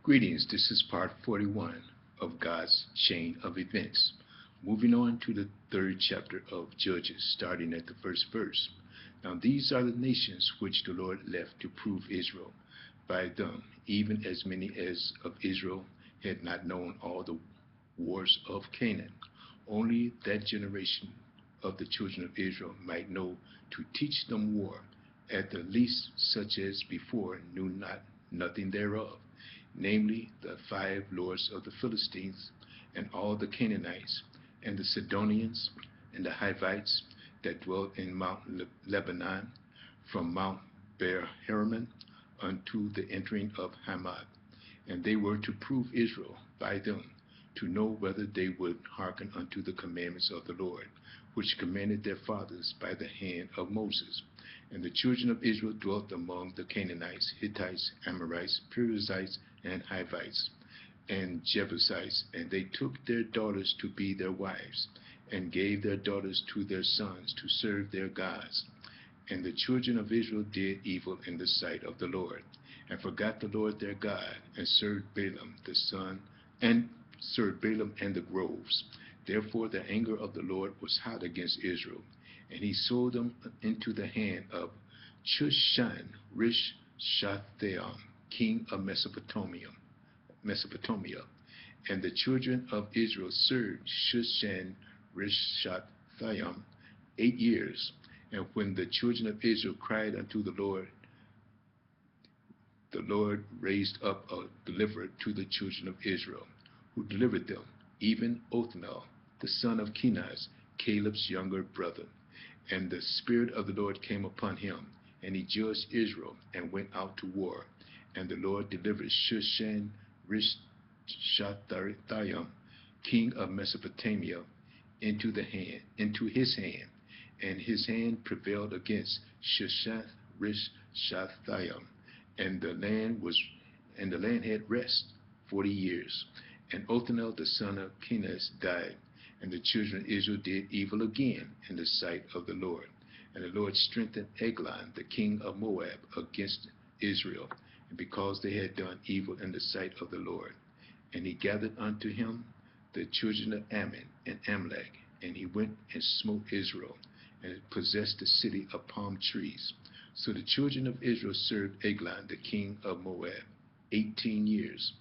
Greetings, this is part 41 of God's chain of events. Moving on to the third chapter of Judges, starting at the first verse. Now these are the nations which the Lord left to prove Israel by them, even as many as of Israel had not known all the wars of Canaan. Only that generation of the children of Israel might know to teach them war, at the least such as before knew nothing thereof, namely the 5 lords of the Philistines, and all the Canaanites, and the Sidonians, and the Hivites that dwelt in Mount Lebanon, from Mount Beer Hermon unto the entering of Hamath. And they were to prove Israel by them, to know whether they would hearken unto the commandments of the Lord, which commanded their fathers by the hand of Moses. And the children of Israel dwelt among the Canaanites, Hittites, Amorites, Perizzites, and Hivites, and Jebusites, and they took their daughters to be their wives, and gave their daughters to their sons to serve their gods. And the children of Israel did evil in the sight of the Lord, and forgot the Lord their God, and served Balaam the son, and served Balaam and the groves. Therefore the anger of the Lord was hot against Israel, and he sold them into the hand of Chushan Rishathaim, king of Mesopotamia. And the children of Israel served Shushan Rishathaim 8 years. And when the children of Israel cried unto the Lord raised up a deliverer to the children of Israel, who delivered them, even Othniel, the son of Kenaz, Caleb's younger brother. And the Spirit of the Lord came upon him, and he judged Israel, and went out to war. And the Lord delivered Shushan Rishathaim, king of Mesopotamia, into his hand, and his hand prevailed against Shushan Rishathaim, and the land had rest 40 years. And Othniel the son of Kenaz died, and the children of Israel did evil again in the sight of the Lord. And the Lord strengthened Eglon the king of Moab against Israel, and because they had done evil in the sight of the Lord. And he gathered unto him the children of Ammon and Amalek, and he went and smote Israel, and possessed the city of palm trees. So the children of Israel served Eglon the king of Moab 18 years.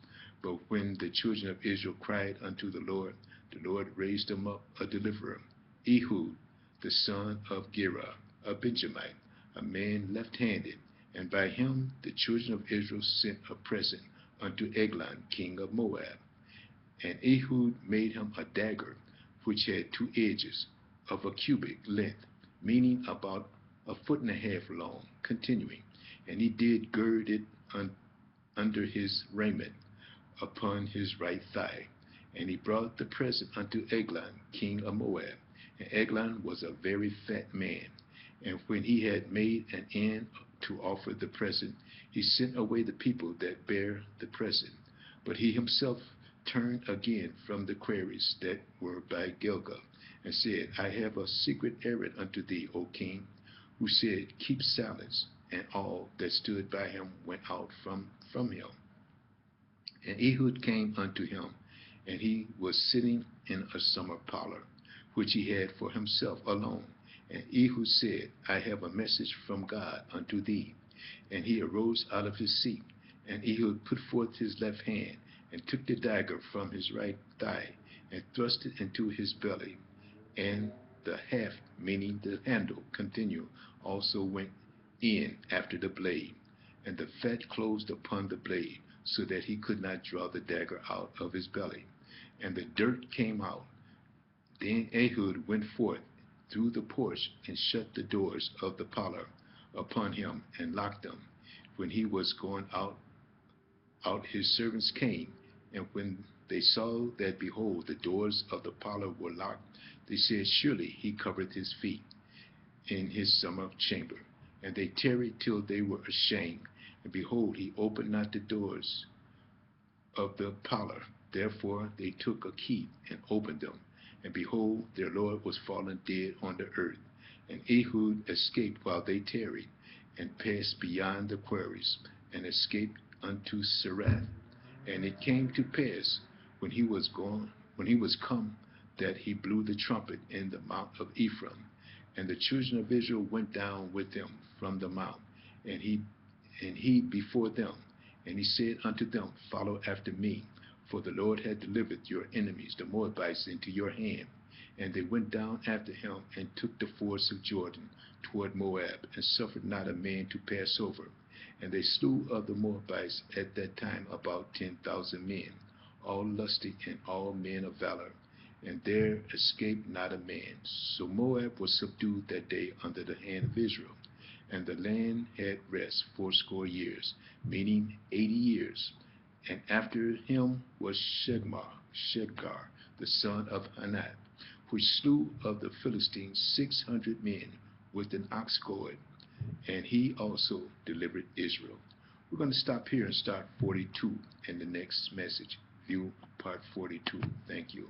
But when the children of Israel cried unto the Lord raised them up a deliverer, Ehud the son of Gera, a Benjamite, a man left-handed, and by him the children of Israel sent a present unto Eglon king of Moab. And Ehud made him a dagger, which had 2 edges, of a cubit length, meaning about 1.5 foot long, continuing. And he did gird it under his raiment, upon his right thigh. And he brought the present unto Eglon king of Moab. And Eglon was a very fat man. And when he had made an end to offer the present, he sent away the people that bare the present. But he himself turned again from the quarries that were by Gilgal, and said, I have a secret errand unto thee, O king. Who said, Keep silence. And all that stood by him went out from him. And Ehud came unto him, and he was sitting in a summer parlor, which he had for himself alone. And Ehud said, I have a message from God unto thee. And he arose out of his seat, and Ehud put forth his left hand, and took the dagger from his right thigh, and thrust it into his belly. And the haft, meaning the handle, also went in after the blade. And the fat closed upon the blade, so that he could not draw the dagger out of his belly. And the dirt came out. Then Ehud went forth through the porch, and shut the doors of the parlor upon him, and locked them. When he was going out his servants came, and when they saw that, behold, the doors of the parlor were locked, they said, Surely he covered his feet in his summer chamber. And they tarried till they were ashamed. And behold, he opened not the doors of the parlor. Therefore they took a key, and opened them. And behold, their Lord was fallen dead on the earth. And Ehud escaped while they tarried, and passed beyond the quarries, and escaped unto Serath. And it came to pass when he was gone, when he was come, that he blew the trumpet in the mount of Ephraim, and the children of Israel went down with him from the mount, and he before them, and he said unto them, Follow after me, for the Lord hath delivered your enemies, the Moabites, into your hand. And they went down after him, and took the fords of Jordan toward Moab, and suffered not a man to pass over. And they slew of the Moabites at that time about 10,000 men, all lusty and all men of valor. And there escaped not a man. So Moab was subdued that day under the hand of Israel. And the land had rest 80 years, meaning 80 years. And after him was Shedgar, the son of Hanat, which slew of the Philistines 600 men with an ox goad, and he also delivered Israel. We're going to stop here and start 42 in the next message. View part 42. Thank you.